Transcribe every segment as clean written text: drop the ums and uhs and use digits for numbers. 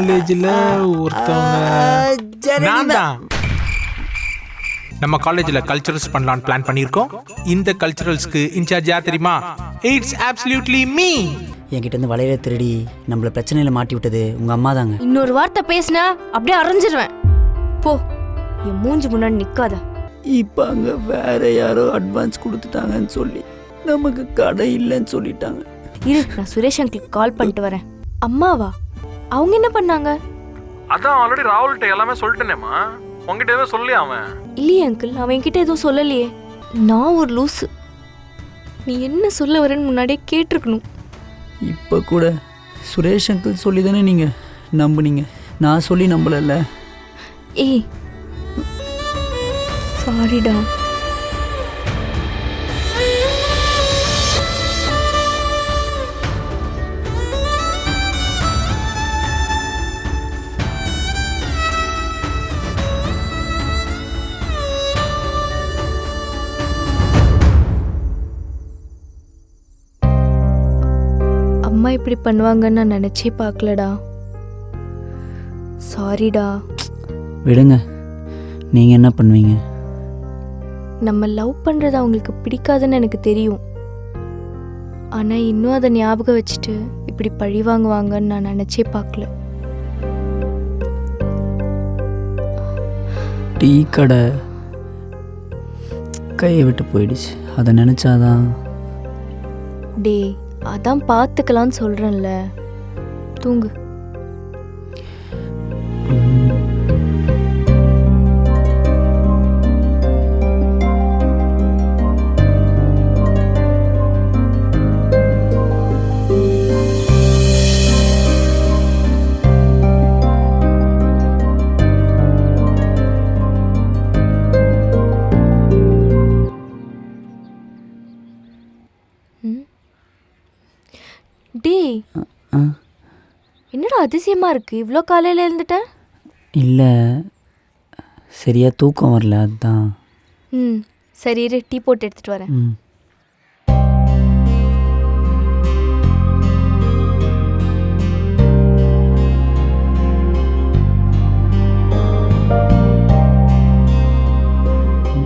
காலேஜில் ஒருத்தவங்க நான் தான். நம்ம காலேஜில் கல்ச்சரல்ஸ் பண்ணலான்னு பிளான் பண்ணியிருக்கோம். இந்த கல்ச்சரல்ஸ்க்கு இன்சார்ஜ் யார் தெரியுமா? It's absolutely me. என்கிட்ட இருந்து வளையல திருடி நம்மள பிரச்சனையில மாட்டி விட்டது உங்க அம்மா தாங்க. இன்னொரு வார்த்தை பேசினா அப்படியே அரைஞ்சிருவேன். போ, என் மூஞ்சி முன்னாடி நிக்காத. இப்போ அங்கே வேற யாரோ அட்வான்ஸ் கொடுத்துட்டாங்கன்னு சொல்லி நமக்கு கடை இல்லைன்னு சொல்லிட்டாங்க. இரு, நான் சுரேஷ் அங்கிளுக்கு கால் பண்ணிட்டு வரேன். அம்மாவா? அவங்க என்ன பண்ணாங்க? அதான் ஆல்ரெடி ராகுல்கிட்ட எல்லாமே சொல்லிட்டேனேம்மா. உங்ககிட்ட எதுவும் சொல்லி அவன் இல்லையே அங்கிள், அவன் என்கிட்ட எதுவும் சொல்லலையே. நான் ஒரு லூசு. நீ என்ன சொல்ல வரேன்னு முன்னாடியே கேட்டிருக்கணும். இப்போ கூட சுரேஷ் அங்கிள் சொல்லி தானே நீங்கள் நம்புனீங்க, நான் சொல்லி நம்பலல்ல. ஏய், சாரிடா. அம்மா இப்படி பண்ணுவாங்கன்னு நான் நினச்சே பார்க்கலடா. சாரிடா. விடுங்க, நீங்கள் என்ன பண்ணுவீங்க? நம்ம லவ் பண்ணுறது அவங்களுக்கு பிடிக்காதுன்னு எனக்கு தெரியும். ஆனால் இன்னும் அதை ஞாபகம் வச்சுட்டு இப்படி பழி வாங்குவாங்கன்னு நான் நினச்சே பார்க்கல. டீ கடை கையை விட்டு போயிடுச்சு, அதை நினச்சாதான். டே, அதான் பார்த்துக்கலான்னு சொல்கிறேன்ல. தூங்கு. டே, என்னடா அதிசயமா இருக்கு, இவ்வளோ காலையில் எழுந்துட்டேன்? இல்லை, சரியாக தூக்கம் வரல, அதுதான். சரி இரு, டீ போட்டு எடுத்துகிட்டு வரேன்.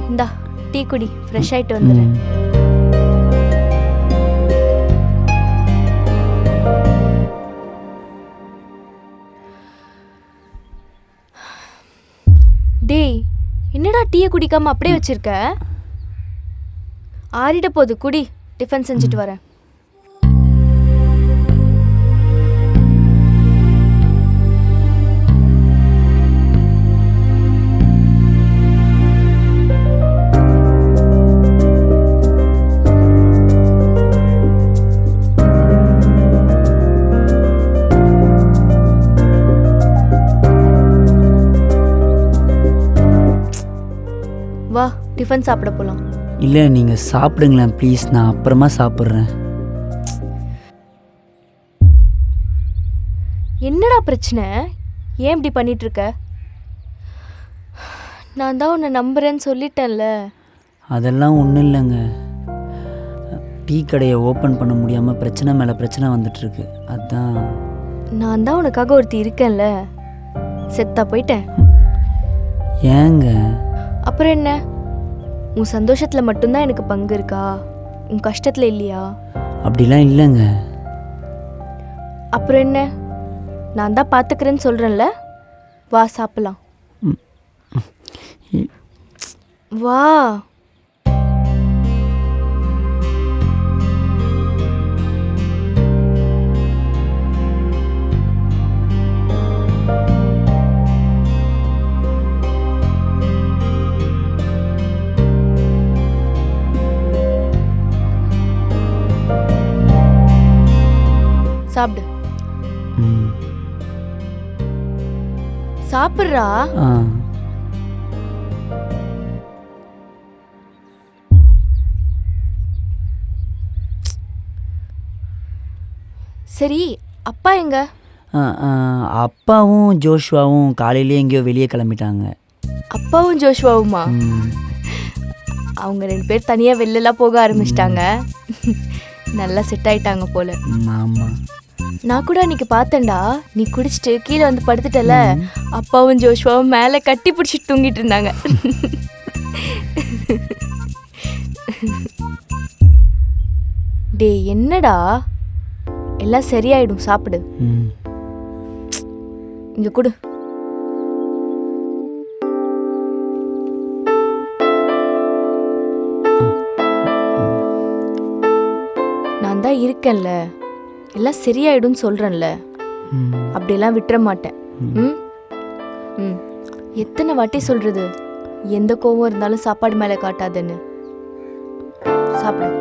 இந்தா டீ குடி, ஃப்ரெஷ் ஆகிட்டு வந்துடுறேன். டேய், என்னடா டீயை குடிக்காம அப்படியே வச்சிருக்க? ஆறிட போகுது, குடி. டிஃபன் செஞ்சுட்டு வரேன். வா, டிஃபன் சாப்பிட போகலாம். இல்லை, நீங்கள் சாப்பிடுங்களேன் ப்ளீஸ், நான் அப்புறமா சாப்பிட்றேன். என்னடா பிரச்சனை? ஏன் இப்படி பண்ணிட்டு இருக்க? நான் தான் உன்னை நம்புறேன்னு சொல்லிட்டேன்ல. அதெல்லாம் ஒன்றும் இல்லைங்க, டீ கடையை ஓப்பன் பண்ண முடியாமல் பிரச்சனை மேலே பிரச்சனை வந்துட்டுருக்கு, அதான். நான் தான் உனக்காக ஒருத்தி இருக்கேன்ல. செத்தா போயிட்டேன். ஏங்க? அப்புறம் என்ன? உன் சந்தோஷத்தில் மட்டும்தான் எனக்கு பங்கு இருக்கா? உன் கஷ்டத்தில் இல்லையா? அப்படிலாம் இல்லைங்க. அப்புறம் என்ன? நான் தான் பார்த்துக்கிறேன்னு சொல்கிறேன்ல. வா சாப்பிடலாம். வா. சாப்பிடு. சாப்பிட்றா. சரி, அப்பா எங்க? அப்பாவும் ஜோஷ்வாவும் காலையிலேயே எங்கேயோ வெளியே கிளம்பிட்டாங்க. அப்பாவும் ஜோஷ்வாவுமா? அவங்க 2 பேர் தனியாக வெளிலலாம் போக ஆரம்பிச்சிட்டாங்க. நல்லா செட் ஆயிட்டாங்க போல. ஆமாம். நான் கூட அன்னைக்கு பார்த்தேன்டா, நீ குடிச்சிட்டு கீழே வந்து படுத்துட்டல, அப்பாவும் ஜோஷ்வாவும் மேலே கட்டி பிடிச்சிட்டு தூங்கிட்டு இருந்தாங்க. டேய் என்னடா, எல்லாம் சரியாயிடும், சாப்பிடு. இங்க கொடு. நான் தான் இருக்கேன்ல, எல்லாம் சரியாயிடும் சொல்றேன்ல, அப்படியெல்லாம் விட்டுற மாட்டேன். எத்தனை வாட்டி சொல்றது, எந்த கோவம் இருந்தாலும் சாப்பாடு மேல காட்டாதுன்னு. சாப்பிடு.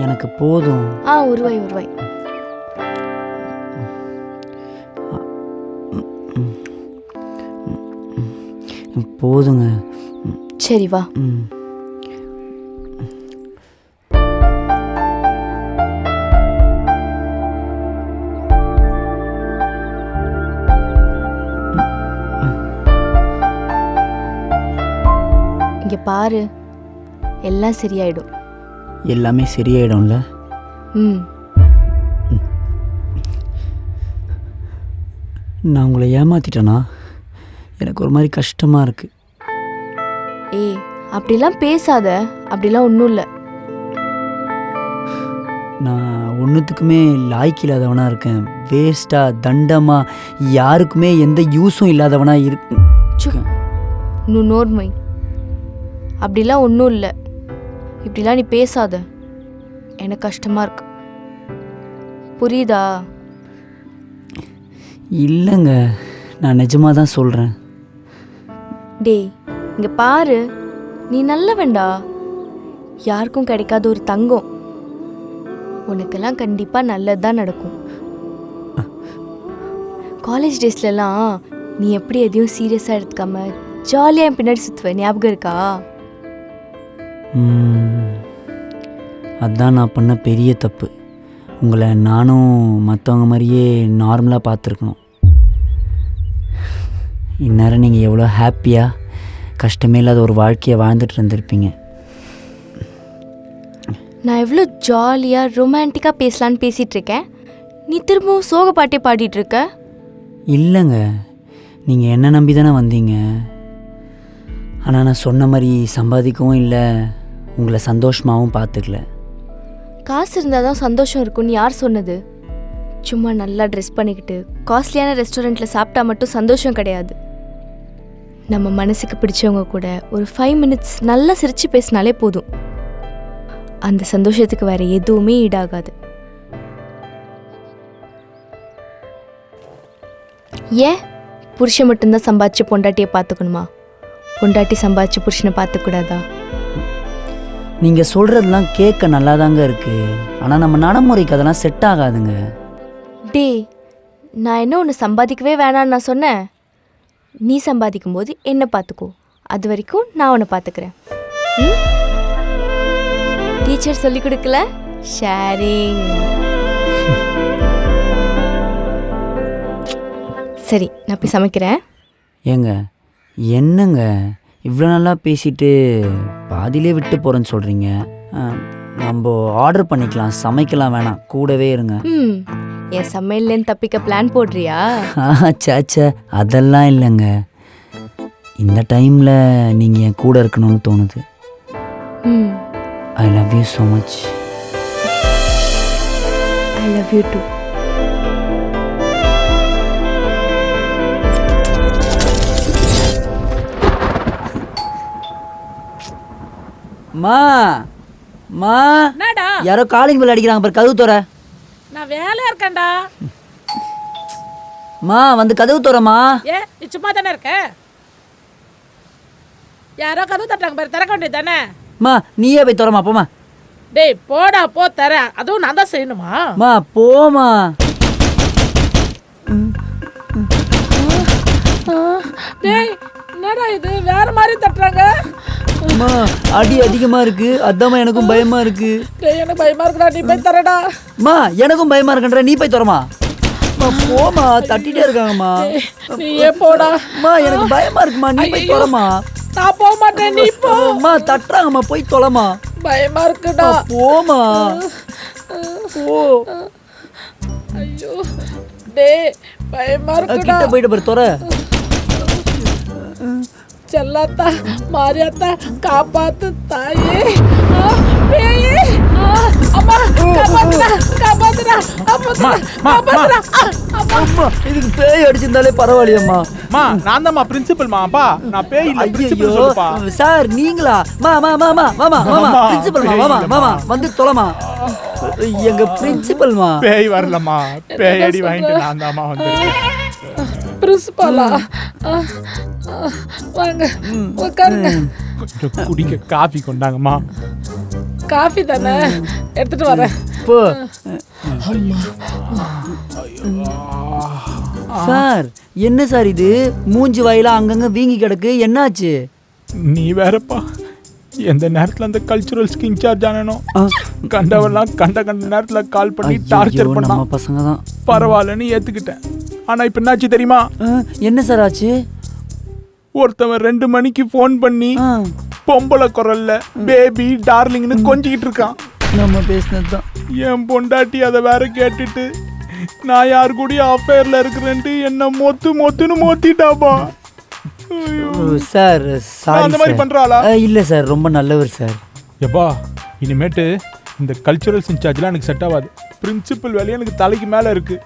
எனக்கு போதும். உருவாய் உருவாய். போதுங்க. சரி வா. இங்க பாரு, எல்லாம் சரியாயிடும். எல்லாமே சரியாயிடும்ல? நான் உங்களை ஏமாத்திட்டேனா? எனக்கு ஒரு மாதிரி கஷ்டமா இருக்கு. ஏய் அப்படிலாம் பேசாத, அப்படிலாம் ஒன்றும் இல்லை. நான் ஒன்றுத்துக்குமே லாய்க்கு இல்லாதவனா இருக்கேன். வேஸ்டா தண்டமா யாருக்குமே எந்த யூஸும் இல்லாதவனா இருக்கு. நோர்மை, அப்படிலாம் ஒன்றும் இல்லை. இப்படிலாம் நீ பேசாத, எனக்கு கஷ்டமா இருக்கு. புரியுதா? இல்லைங்க, நான் நிஜமாக தான் சொல்கிறேன். டேய் இங்க பாரு, நீ நல்லவன்டா, யாருக்கும் கிடைக்காத ஒரு தங்கம். உனக்கெல்லாம் கண்டிப்பாக நல்லது தான் நடக்கும். காலேஜ் டேஸ்லலாம் நீ எப்படி எதையும் சீரியஸாக எடுத்துக்காம ஜாலியாக என் பின்னாடி சுற்றுவேன், ஞாபகம் இருக்கா? அதுதான் நான் பண்ண பெரிய தப்பு. உங்களை நானும் மற்றவங்க மாதிரியே நார்மலாக பார்த்துருக்கணும். இந்நேரம் நீங்கள் எவ்வளோ ஹாப்பியாக கஷ்டமே இல்லாத ஒரு வாழ்க்கையை வாழ்ந்துட்டு இருந்திருப்பீங்க. நான் எவ்வளோ ஜாலியாக ரொமான்டிக்காக பேசலான்னு பேசிகிட்டு இருக்கேன், நீ திரும்பவும் சோக பாட்டே பாடிட்டு இருக்க. இல்லைங்க, நீங்கள் என்ன நம்பி தானே வந்தீங்க. ஆனால் நான் சொன்ன மாதிரி சம்பாதிக்கவும் இல்லை, உங்களை சந்தோஷமாகவும் பார்த்துக்கல. காசு இருந்தால் தான் சந்தோஷம் இருக்கும்னு யார் சொன்னது? சும்மா நல்லா ட்ரெஸ் பண்ணிக்கிட்டு காஸ்ட்லியான ரெஸ்டாரண்ட்டில் சாப்பிட்டா மட்டும் சந்தோஷம் கிடையாது. நம்ம மனசுக்கு பிடிச்சவங்க கூட ஒரு 5 மினிட்ஸ் நல்லா சிரித்து பேசினாலே போதும். அந்த சந்தோஷத்துக்கு வேறு எதுவுமே ஈடாகாது. ஏன் புருஷன் மட்டும்தான் சம்பாதிச்சு பொண்டாட்டியை பார்த்துக்கணுமா? பொண்டாட்டி சம்பாதிச்சு புருஷனை பார்த்துக்கூடாதா? நீங்கள் சொல்கிறதெல்லாம் கேட்க நல்லா தாங்க இருக்குது, ஆனால் நம்ம நடைமுறைக்கு அதெல்லாம் செட் ஆகாதுங்க. டே நான் என்ன ஒன்று சம்பாதிக்கவே வேணான்னு நான் சொன்னேன்? நீ சம்பாதிக்கும் போது என்ன பார்த்துக்கோ, அது வரைக்கும் நான் உன்னை பார்த்துக்கிறேன். டீச்சர் சொல்லி கொடுக்கல ஷேரிங். சரி நான் போய் சமைக்கிறேன். ஏங்க என்னங்க இவ்வளோ நல்லா பேசிட்டு பாதியிலே விட்டு போகிறேன்னு சொல்கிறீங்க? நம்ம ஆர்டர் பண்ணிக்கலாம், சமைக்கலாம் வேணாம், கூடவே இருங்க. என் சமையல்லேருந்து தப்பிக்க பிளான் போடுறியா? சேச்சே அதெல்லாம் இல்லைங்க, இந்த டைமில் நீங்கள் என் கூட இருக்கணும்னு தோணுது. I love you so much. I love you too. மா மா என்னடா யாரோ காலிங் பெல் அடிக்கிறாங்க பாரு, கதவு தோற. நான் வேலையா இருக்கேன்டா. மா வந்து கதவு தோறமா. நீ சும்மா தானே இருக்க? யாரோ கதவு தட்டுறாங்க பாரு, திறக்க வேண்டியது தானே. மா நீயே போய் தோறமா, போமா. டேய் போடா போ, தர அதுவும் நான் தான் செய்யணுமா? மா போமா. டேய் என்னடா இது வேற மாதிரி தட்டுறாங்க? அம்மா அடி அதிகமா இருக்கு, அதாம்மா எனக்கும் பயமா இருக்கு. டேய் எனக்கு பயமா இருக்குடா, நீ போய் தரடா. அம்மா எனக்கும் பயமா இருக்குன்ற, நீ போய் தரமா. போமா, தட்டிட்டே இருக்காங்கம்மா. நீயே போடா. அம்மா எனக்கு பயமா இருக்குமா, நீ போய் ஐயையோ. தொலைமா. நான் போக மாட்டேன், நீ போ. அம்மா தட்டுறாங்கம்மா, போய் தொலைமா. பயமா இருக்குடா. போமா. ஓ ஐயோ டேய், பயமா இருக்குடா. கிட்ட போயிட்டு பாரு, தொற. செல்லாத்தா, மாரியாத்தா, காப்பாத்து தாயே. பேயே, அம்மா காப்பாத்துடா, காப்பாத்துடா, காப்பாத்துடா, காப்பாத்துடா. அம்மா இதுக்கு பேய் அடிச்சிருந்தாலே பரவாயில்லையம்மா. மா நான் தான் பிரின்சிபல் மாப்பா, நான் பேய் இல்ல ஐயோ பிரின்சிபல் சொல்லுப்பா. சார் நீங்களா? மாமா மாமா மாமா மாமா பிரின்சிபல் மாமா மாமா வந்து தொலைமா. எங்க பிரின்சிபல்மா. பேய் வரலம்மா, பேய் அடி வாங்கிட்டு நான் தான்மா வந்திருக்கேன். பிரின்சிபாலா? வாங்க உட்காருங்க. கொஞ்சம் குடிக்க காபி கொண்டாங்கம்மா. காஃபி தானே, எடுத்துட்டு வரேன். போ. சார் என்ன சார் இது, மூஞ்சி வாயில அங்கங்க வீங்கி கிடக்கு, என்னாச்சு? நீ வேறப்பா, எந்த நேரத்துல அந்த கல்ச்சுரல்ஸ்க்கு இன்சார்ஜ் ஆனனோ கண்டவெல்லாம் கண்ட நேரத்துல கால் பண்ணி டார்ச்சர் பண்ணா. நம்ம பசங்க தான். பரவாயில்லன்னு ஏத்துக்கிட்டேன். ஆனா இப்ப என்னாச்சு தெரியுமா? என்ன சார் ஆச்சு? ஒருத்தவன் 2 மணிக்கு ஃபோன் பண்ணி பொம்பளை குரல்ல பேபி டார்லிங்னு கொஞ்சிக்கிட்டு இருக்கான். நம்ம பேசினதுதான். என் பொண்டாட்டி அதை வேற கேட்டுட்டு நான் யார் கூடயும் அஃபேர்ல இருக்கிறேன்ட்டு என்ன மொத்துன்னு மொத்திட்டாப்பா. சார் சாரி அந்த மாதிரி பண்றாளா? இல்ல சார், ரொம்ப நல்லவர் சார். எப்பா இனிமேட்டு இந்த கல்ச்சுரல்ஸ் இன்சார்ஜ்லாம் எனக்கு செட் ஆகாது. பிரின்சிபல் வேலையை எனக்கு தலைக்கு மேல இருக்கு.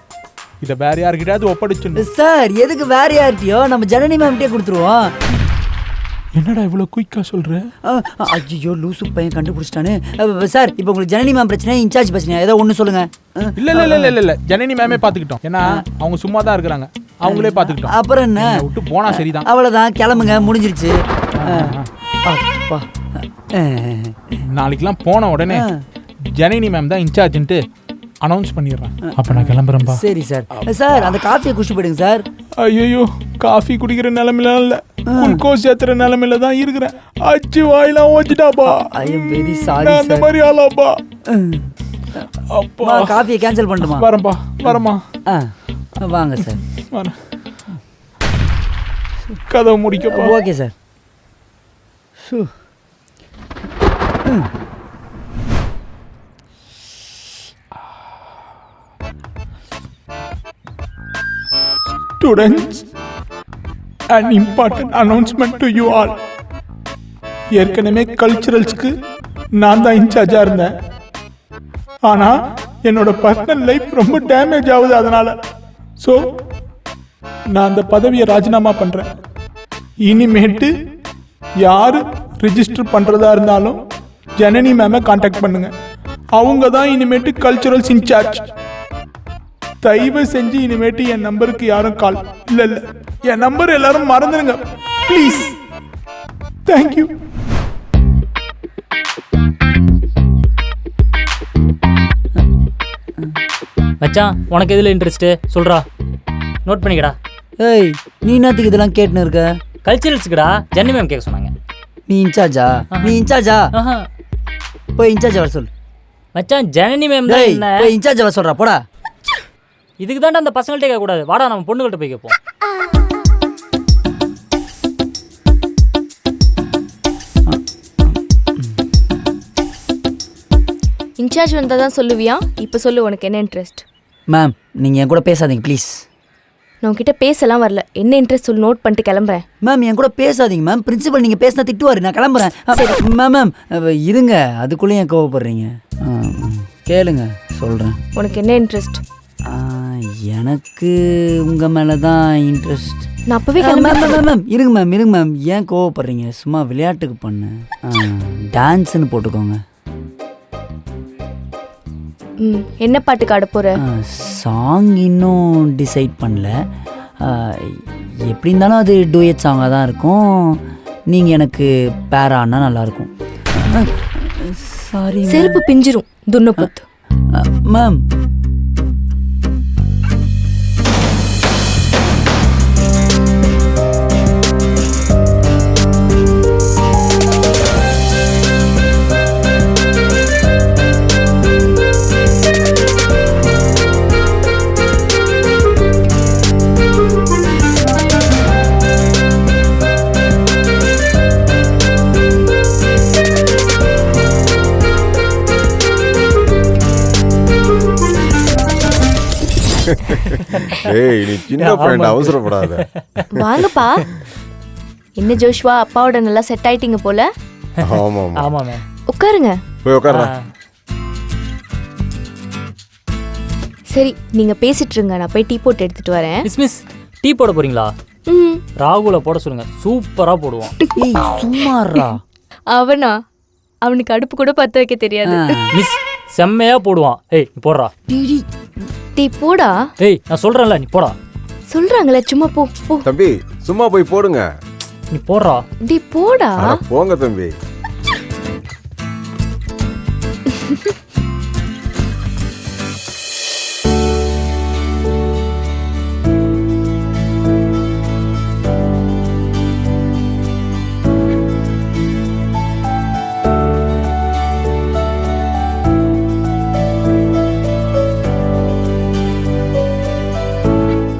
இதை வேற யாருக்கிட்டாவது ஒப்படைச்சிடணும். சார் எதுக்கு வேற யார்கிட்டயோ, நம்ம ஜனனி மேம்கிட்டே கொடுத்துருவோம். என்னடா இவ்வளவு குயிக்கா சொல்ற? ஐயோ லூசு பையன் கண்டுபிடிச்சிட்டானே. சார் இப்போ உங்களுக்கு ஜனனி மேம் பிரச்சனை, இன்சார்ஜ் பிரச்சனை, ஏதோ ஒன்று சொல்லுங்க. இல்ல ஜனனி மேமே பாத்துக்கிட்டோம். ஏன்னா அவங்க சும்மா தான் இருக்கிறாங்க, அவங்களே பாத்துக்கிட்டோம். அப்புறம் என்ன, விட்டு போனா சரிதான். அவ்வளோதான், கிளம்புங்க, முடிஞ்சிருச்சு. அப்பா நாளைக்கெல்லாம் போன உடனே ஜனனி மேம் தான் இன்சார்ஜ்ன்ட்டு அனௌன்ஸ் பண்ணிடுறேன். அப்ப நான் கிளம்புறேன்பா. சரி சார். சார் அந்த காஃபியை குடிச்சு போயிடுங்க சார். ஐயோ காஃபி குடிக்கிற நிலைமையில இல்ல, குளுக்கோஸ் ஏத்துற நிலைமையில தான் இருக்கிறேன். அச்சு வாயிலாம் ஓச்சிட்டாப்பா. ஐ எம் வெரி சாரி அந்த மாதிரி ஆளாப்பா. அப்பா காஃபியை கேன்சல் பண்ணுமா? வரமா வாங்க சார். வரேன். கதவை முடிக்கப்பா. Okay sir. Students, an important announcement to you all. ஏற்கனவே கல்ச்சுரல்ஸ்க்கு நான் தான் இன்சார்ஜா இருந்தேன். ஆனா என்னோட பர்சனல் லைஃப் ரொம்ப டேமேஜ் ஆகுது. அதனால நான் அந்த பதவியை ராஜினாமா பண்றேன். இனிமேட்டு யாரு ரிஜிஸ்டர் பண்றதா இருந்தாலும் ஜனனி மேம கான்டாக்ட் பண்ணுங்க. அவங்க தான் இனிமேட்டு கல்ச்சுரல்ஸ் இன்சார்ஜ். தயவு செஞ்சு இனிமேட்டு என் நம்பருக்கு யாரும் கால் இல்ல என் நம்பர் எல்லாரும் மறந்துடுங்க ப்ளீஸ். தேங்க்யூ. மச்சான் உனக்கு எதில் இன்ட்ரெஸ்ட்டு சொல்கிறா, நோட் பண்ணிக்கடா. ஏய் நீ என்னத்துக்கு இதெல்லாம் கேட்டுன்னு இருக்க? கல்ச்சுரல்ஸுக்குடா, ஜன்னி மேம் கேட்க சொன்னாங்க. நீ இன்சார்ஜா? போய் இன்சார்ஜ் வர சொல்லு. மச்சான் ஜனனி மேம் தான் என்ன, போய் இன்சார்ஜ் வர சொல்றா போடா. இதுக்கு தாண்டா அந்த பசங்கள்ட்ட கேட்கக்கூடாது, வாடா நம்ம பொண்ணுகள்கிட்ட போய் கேட்போம். இன்சார்ஜ் வந்தால் தான் சொல்லுவியா? இப்போ சொல்லு, உனக்கு என்ன இன்ட்ரெஸ்ட்? மேம் நீங்கள் என் கூட பேசாதீங்க ப்ளீஸ். நான் உங்ககிட்ட பேசலாம் வரல, என்ன இன்ட்ரெஸ்ட் சொல்லி நோட் பண்ணிட்டு கிளம்புறேன். மேம் என் கூட பேசாதீங்க மேம், பிரின்சிபல் நீங்கள் பேசினா திட்டுவார், நான் கிளம்புறேன். மேம் இருங்க, அதுக்குள்ளேயும் ஏன் கோவப்படுறீங்க? கேளுங்க சொல்கிறேன். உனக்கு என்ன இன்ட்ரெஸ்ட்? எனக்கு உங்கள் மேலே தான் இன்ட்ரெஸ்ட். நான் அப்போவே மேம் இருங்க மேம், ஏன் கோவப்படுறீங்க? சும்மா விளையாட்டுக்கு பண்ணு. டான்ஸ்ன்னு போட்டுக்கோங்க. என்ன பாட்டுக்கு ஆட போகிற? சாங் இன்னும் டிசைட் பண்ணல. எப்படி இருந்தாலும் அது டூயட் சாங்காக தான் இருக்கும். நீங்கள் எனக்கு பேரானா நல்லாயிருக்கும். சாரி செருப்பு பிஞ்சிரும் துண்ணப்பத்து. மேம் ஏய் நீ சின்ன பையன் அவசரப்படாத. வாங்கப்பா. என்ன ஜோஷ்வா, அப்பாவோட நல்லா செட் ஆயிட்டீங்க போல. ஆமா ஆமா. ஆமா மேம். உட்காருங்க. போய் உட்கார்றா. சரி, நீங்க பேசிட்டு இருங்க, நான் போய் டீ போட்டு எடுத்துட்டு வரேன். மிஸ் டீ போட போறீங்களா? ம். ராகுல போட சொல்லுங்க, சூப்பரா போடுவான். ஏய் சும்மாறா. அவனா? அவனுக்கு அடுப்பு கூட பத்த வைக்க தெரியாது. மிஸ் செம்மையா போடுவான். ஏய் நீ போடுறா. டீ போடா. ஏய் நான் சொல்றேன்ல, நீ போடா. சொல்றாங்களே, சும்மா போ போ. தம்பி சும்மா போய் போடுங்க. நீ போடுறா. டீ போடா. அட போங்க தம்பி.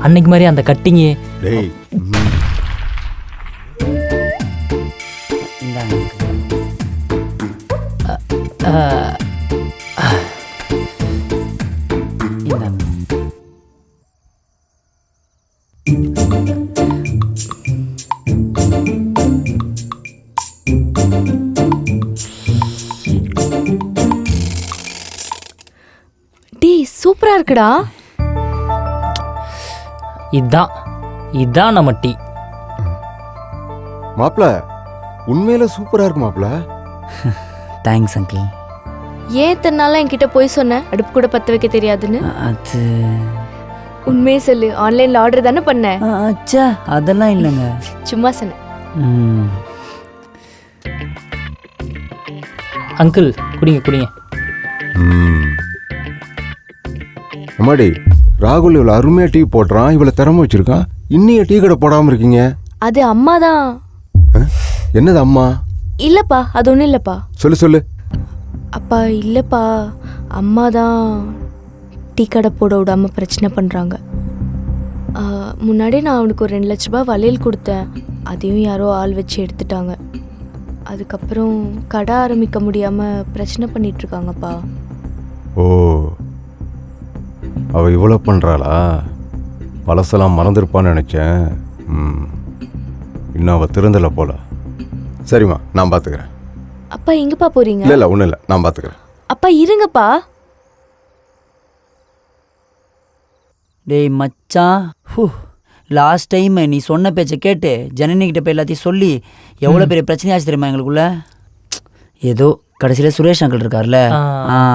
அன்னைக்கு மாதிரி அந்த கட்டிங்கு. டேய் இந்தாங்க இந்தாங்க. டீ சூப்பரா இருக்குடா. இதான் நம்ம டீ. மாப்ள உண்மையில சூப்பரா இருக்கு மாப்ள. Thanks uncle. ஏன் தன்னால என்கிட்ட போய் சொன்ன அடுப்பு கூட பத்த வைக்க தெரியாதுன்னு? அது உண்மையே சொல்லு, ஆன்லைன்ல ஆர்டர் தானே பண்ண? அச்சா அதெல்லாம் இல்லைங்க. சும்மா சொன்னேன். அங்கிள் குடிங்க. அம்மாடி ராகுல் இவ்வளவு அருமையா டீ போடுறான், இவ்வளவு திறமை வச்சிருக்கான், இன்னைய டீ கடை போடாம இருக்கீங்க? அது அம்மா தான். என்னது அம்மா? இல்லப்பா, அது ஒன்றும் இல்லப்பா. சொல்லு. அப்பா இல்லப்பா, அம்மா தான் டீ கடை போட விடாம பிரச்சனை பண்றாங்க. முன்னாடி நான் அவனுக்கு ஒரு 2 லட்ச ரூபாய் வளையல் கொடுத்தேன், அதையும் யாரோ ஆள் வச்சு எடுத்துட்டாங்க. அதுக்கப்புறம் கடை ஆரம்பிக்க முடியாம பிரச்சனை பண்ணிட்டு இருக்காங்கப்பா. ஓ, அவ இவ்வளவு பண்றாளா? பழசெல்லாம் மறந்துருப்பான்னு நினைச்சேன். இன்னும் அவ திருந்தல போல. சரிம்மா, நான் பாத்துக்கிறேன். அப்பா எங்கப்பா போறீங்க? இல்ல ஒண்ணும் இல்ல, நான் பாத்துக்கிறேன். அப்பா இருங்கப்பா. டேய் மச்சான், லாஸ்ட் டைம் நீ சொன்ன பேச்சை கேட்டு ஜனனிக்கிட்ட போய் எல்லாத்தையும் சொல்லி எவ்வளோ பெரிய பிரச்சனையாச்சு தெரியுமா எங்களுக்குள்ள? ஏதோ கடைசியில் சுரேஷ் அங்கிள் இருக்கார்ல,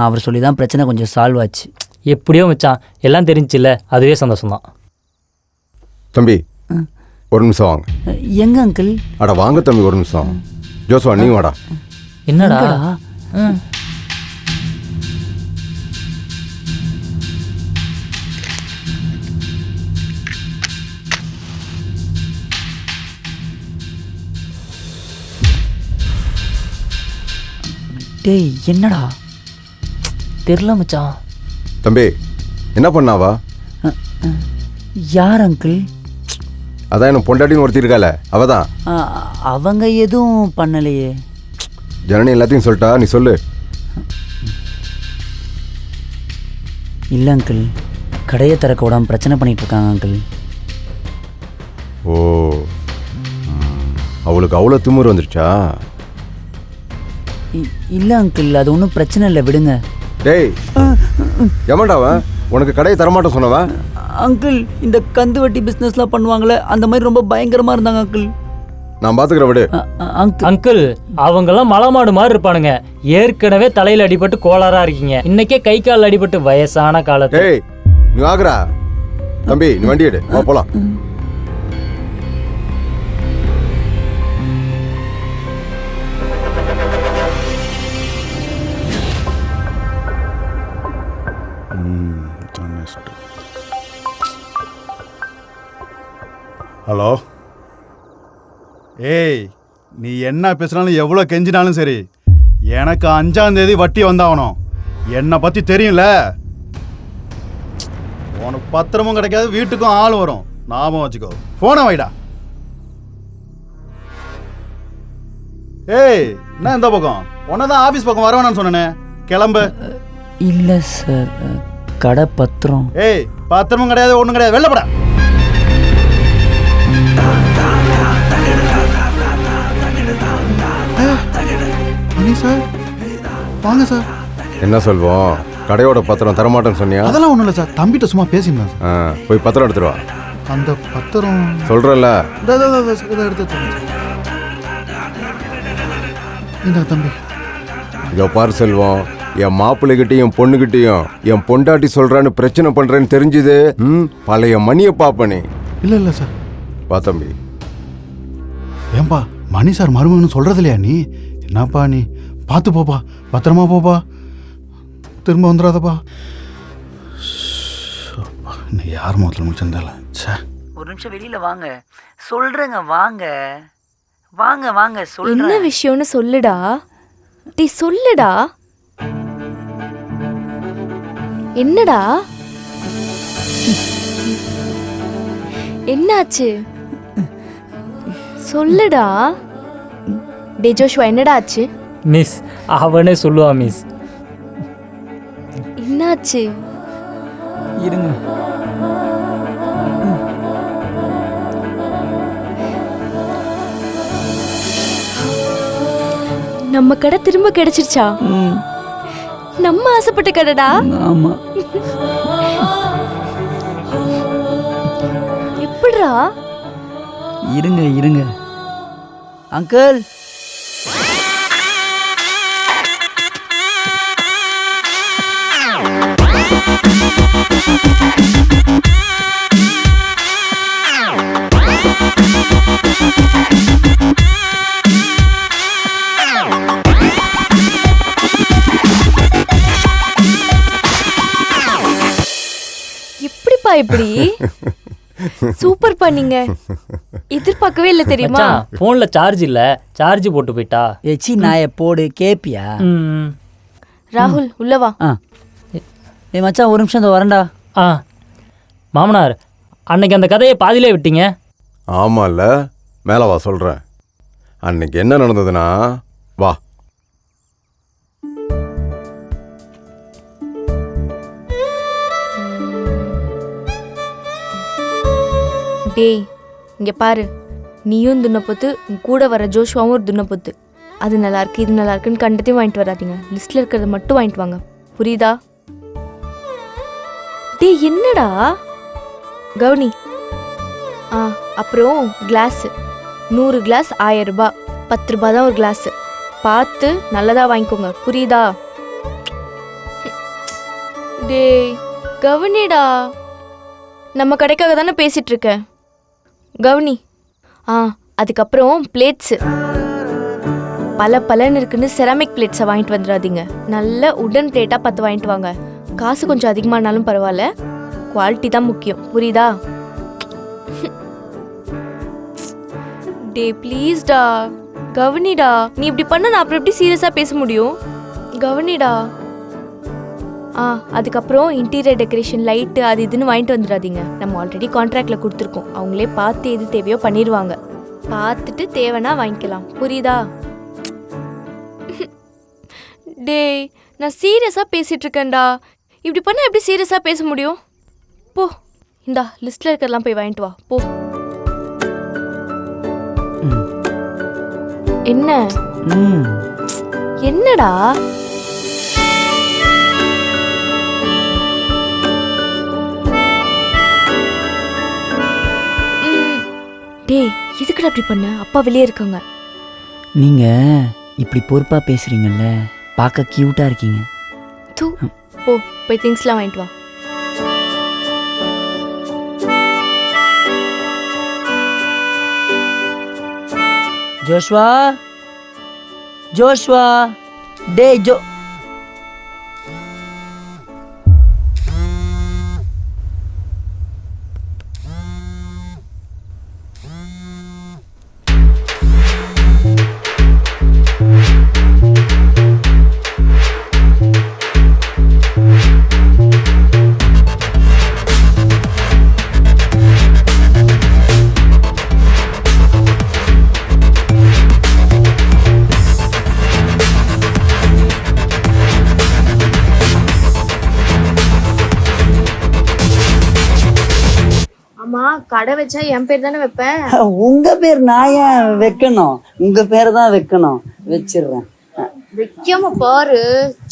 அவர் சொல்லி தான் பிரச்சனை கொஞ்சம் சால்வ் ஆச்சு. எப்படியோ மச்சான், எல்லாம் தெரிஞ்சில்ல, அதுவே சந்தோஷம்தான். தம்பி ஒரு நிமிஷம் வாங்க. எங்க அங்கிள்? அட வாங்க தம்பி, ஒரு நிமிஷம். ஜோஸ்வா நீ வாடா. என்னடா? டேய் என்னடா? தெரியல மச்சான். தம்பி என்ன பண்ணாவா? யார் அங்கிள்? அதான் என்ன பொண்டாட்டின்னு ஒருத்தி இருக்கால, அவதான். அவங்க எதுவும் பண்ணலையே. ஜனனி எல்லாத்தையும் சொல்லிட்டா, நீ சொல்லு. இல்லை அங்கிள், கடையை திறக்க விடாம பிரச்சனை பண்ணிட்டு இருக்காங்க அங்கிள். ஓ, அவளுக்கு அவ்வளோ திமிரு வந்துருச்சா? இல்லை அங்கிள், அது ஒன்றும் பிரச்சனை இல்லை, விடுங்க. டேய் எமாண்டாவன் உனக்கு கடையை தரமாட்டேன் சொன்னவன்? அங்கிள், இந்த கந்து வட்டி பிஸ்னஸ்லாம் பண்ணுவாங்களே, அந்த மாதிரி ரொம்ப பயங்கரமாக இருந்தாங்க அங்கிள். நான் பார்த்துக்கிறேன், விடு. அங்கிள் அவங்கெல்லாம் மலமாடு மாதிரி இருப்பானுங்க. ஏற்கனவே தலையில் அடிபட்டு கோளாரா இருக்கீங்க, இன்னைக்கே கை கால் அடிபட்டு வயசான காலத்து. டேய் நீ ஆகுறா தம்பி, நீ வண்டி எடு, வா போலாம். ஹலோ. ஏய், நீ என்ன பேசுனாலும் எவ்வளோ கெஞ்சினாலும் சரி, எனக்கு 5ஆம் தேதி வட்டி வந்தாகணும். என்னை பற்றி தெரியும்ல. உனக்கு பத்திரமும் கிடைக்காது, வீட்டுக்கும் ஆள் வரும், ஞாபகம் வச்சுக்கோ. ஃபோனை வைடா. ஏய் என்ன இந்த பக்கம்? உன்னை தான் ஆஃபீஸ் பக்கம் வரவேணான்னு சொன்னேனே, கிளம்பு. இல்லை சார், கடை பத்திரம். ஏய் பத்திரமும் கிடையாது ஒன்றும் கிடையாது, வெளிலப்படா. மணி சார் வாங்க சார். என்ன சொல்வோம், கடையோட பத்திரம் தரமாட்டேன்னு சொன்னியா? அதெல்லாம் ஒன்றும் இல்லை சார், தம்பிட்ட சும்மா பேசியிருந்தேன் சார். போய் பத்திரம் எடுத்துட்டு வா. அந்த பத்திரம் சொல்றல. இதை எடுத்து இந்த தம்பி. இதோ பாரு செல்வம், என் மாப்பிள்ளைகிட்டையும் பொண்ணுகிட்டையும் என் பொண்டாட்டி சொல்றான்னு பிரச்சனை பண்றேன்னு தெரிஞ்சுது. பழைய மணியை பாப்பனே. இல்லை இல்லை சார். வா தம்பி. ஏன்பா மணி சார் மருமகன்னு சொல்றது இல்லையா நீ? என்னப்பா நீ பார்த்து போப்பா, பத்திரமா போப்பா, திரும்ப வந்துடாதப்பா. இன்னும் யார் முகத்தில் முடிச்சிருந்தால. ஒரு நிமிஷம் வெளியில வாங்க, சொல்றேங்க. வாங்க வாங்க வாங்க, என்ன சொல்றேன். விஷயம்னு சொல்லுடா. டீ சொல்லுடா. என்னடா என்னாச்சு சொல்லுடா. டே ஜோஷ்வா, என்னடா ஆச்சு? மிஸ் அவனே சொல்லுவா மிஸ். என்னாச்சு? இருங்க. நம்ம கடை திரும்ப கிடைச்சிருச்சா? நம்ம ஆசைப்பட்ட கடைடா. ஆமா. எப்படிடா? இருங்க இருங்க அங்கிள். எப்படிப்பா இப்படி சூப்பர் பண்ணீங்க, எதிர்பார்க்கவே இல்லை தெரியுமா? மச்சான் ஃபோன்ல சார்ஜ் இல்ல, சார்ஜ் போட்டு போயிட்டா. எச்சி நாயை போடு, கேப்பியா? ராகுல் உள்ள வா. ஏ மச்சான், ஒரு நிமிஷம் இந்த வரேன்டா. மாமனார், அன்னைக்கு அந்த கதையை பாதியிலே விட்டீங்க. ஆமால, மேலே வா சொல்றேன். அன்னைக்கு என்ன நடந்ததுன்னா, வா. டேய் இங்க பாரு, நீயும் துண்ணப்பொத்து, உன் கூட வர ஜோஷ்வாவும் ஒரு துண்ணப்பொத்து. அது நல்லா இருக்கு இது நல்லா இருக்குன்னு கண்டத்தையும் வாங்கிட்டு வராதீங்க. லிஸ்ட்ல இருக்கிறத மட்டும் வாங்கிட்டு வாங்க, புரியுதா? டேய் என்னடா கவுனி. அப்புறம் கிளாஸ் 100 கிளாஸ் 1000 ரூபாய், 10 ரூபாய் தான் ஒரு கிளாஸ். பார்த்து நல்லதா வாங்கிக்கோங்க, புரியுதா? டேய் கவுனிடா, நம்ம கடைக்காக தானே பேசிட்டு இருக்க, கவுனி. அதுக்கப்புறம் பிளேட்ஸு பலன்னு இருக்குன்னு செராமிக் பிளேட்ஸை வாங்கிட்டு வந்துடாதீங்க. நல்ல உடன் பிளேட்டாக 10 வாங்கிட்டு வாங்க. காசு கொஞ்சம் அதிகமானாலும் பரவாயில்ல, குவாலிட்டி தான் முக்கியம், புரியுதா? டே ப்ளீஸ்டா கவனிடா, நீ இப்படி பண்ண நான் அப்புறம் எப்படி சீரியஸாக பேச முடியும்? கவனிடா. அதுக்கப்புறம் இன்டீரியர் டெக்கரேஷன் லைட்டு அது இதுன்னு வாங்கிட்டு வந்துடாதீங்க. நம்ம ஆல்ரெடி கான்ட்ராக்டில் கொடுத்துருக்கோம், அவங்களே பார்த்து எது தேவையோ பண்ணிடுவாங்க. பார்த்துட்டு தேவைன்னா வாங்கிக்கலாம், புரியுதா? டேய் நான் சீரியஸாக பேசிகிட்டு இருக்கேன்டா, இப்படி பண்ணால் எப்படி சீரியஸாக பேச முடியும்? போ, இந்தா லிஸ்ட்டில் இருக்கிறதெல்லாம் போய் வாங்கிட்டு வா போ. என்ன என்னடா? டேய் எதுக்குடா அப்படி பண்ண? அப்பா வெளியே இருக்காங்க. நீங்க இப்படி பொறுப்பா பேசுறீங்கல்ல, பார்க்க கியூட்டா இருக்கீங்க. தூ போ, போய் திங்ஸ்லாம் வாங்கிட்டு வா. ஜோஷ்வா, ஜோஷ்வா, டேய் ஜோ. கடை வச்சா என் பேர் தானே வைப்பேன். உங்க பேர் நான் ஏன் வைக்கணும்? உங்க பேரை தான் வைக்கணும். வச்சிடுறேன். வைக்காம பாரு,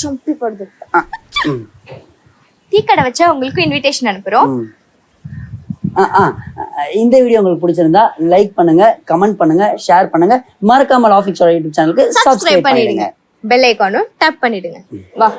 சம்பி படுது. டீ கடை வச்சா உங்களுக்கு இன்விடேஷன் அனுப்புறோம். இந்த வீடியோ உங்களுக்கு பிடிச்சிருந்தா லைக் பண்ணுங்க, கமெண்ட் பண்ணுங்க, ஷேர் பண்ணுங்க. மறக்காம ஆஃபிக்ஸோட யூடியூப் சேனலுக்கு சப்ஸ்கிரைப் பண்ணிடுங்க. பெல் ஐகானும் டேப் பண்ணிடுங்க. வா.